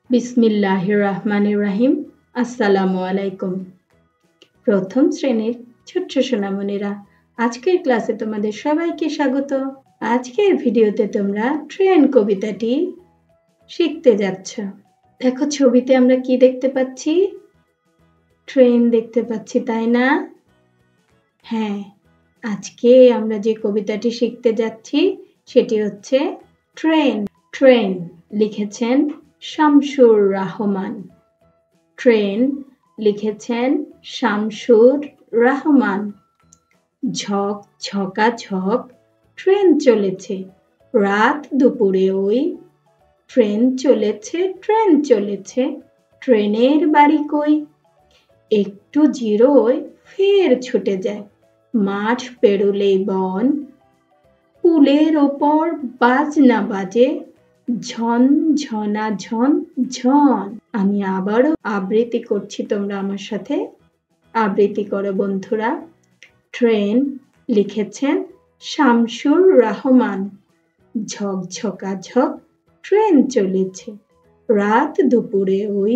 বিসমিল্লাহির রহমানির রহিম। আসসালামু আলাইকুম। প্রথম শ্রেণীর ছোট্ট সোনামণিরা, আজকের ক্লাসে তোমাদের সবাইকে স্বাগত। আজকের ভিডিওতে তোমরা ট্রেন কবিতাটি শিখতে যাচ্ছ। দেখো, ছবিতে আমরা কি দেখতে পাচ্ছি? ট্রেন দেখতে পাচ্ছি, তাই না? হ্যাঁ, আজকে আমরা যে কবিতাটি শিখতে যাচ্ছি সেটি হচ্ছে ট্রেন। ট্রেন লিখেছেন শামসুর রহমান। ট্রেন লিখেছেন শামসুর রহমান। ঝক ঝকা ঝক ট্রেন চলেছে, রাত দুপুরে ওই ট্রেন চলেছে, ট্রেন চলেছে, ট্রেনের বাড়ি কই? একটু জিরোয় ফের ছুটে যায়, মাঠ পেরোলেই বন, পুলের ওপর বাজনা বাজে, ঝন ঝনা ঝন ঝন। আমি আবারও আবৃত্তি করছি, তোমরা আমার সাথে আবৃত্তি করো বন্ধুরা। ট্রেন লিখেছেন শামসুর রহমান। ঝকঝকা ঝক ট্রেন চলেছে, রাত দুপুরে ওই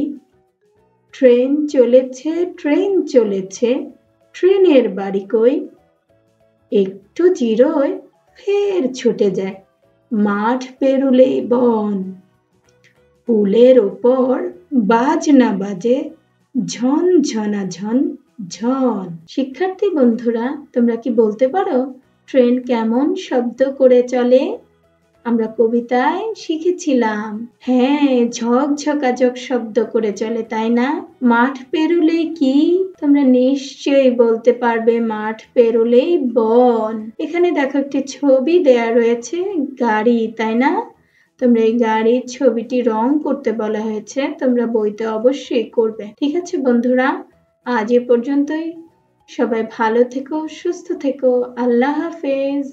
ট্রেন চলেছে, ট্রেন চলেছে, ট্রেনের বাড়ি কই? একটু জিরোয় ফের ছুটে যায়, মাঠ পেরুলেই বন, পুলের ওপর বাজনা বাজে, ঝন ঝনা ঝন ঝন। শিক্ষার্থী বন্ধুরা, তোমরা কি বলতে পারো ট্রেন কেমন শব্দ করে চলে? আমরা কবিতায় শিখেছিলাম, হ্যাঁ, ঝক ঝকাঝক শব্দ করে চলে, তাই না? মাঠ পেরোলেই কি? তোমরা নিশ্চয়ই বলতে পারবে মাঠ পেরোলেই বন। এখানে দেখো, একটি ছবি দেয়া রয়েছে, গাড়ি, তাই না? তোমরা এই গাড়ির ছবিটি রং করতে বলা হয়েছে, তোমরা বইতে অবশ্যই করবে। ঠিক আছে বন্ধুরা, আজ এ পর্যন্তই। সবাই ভালো থেকো, সুস্থ থেকো। আল্লাহ হাফেজ।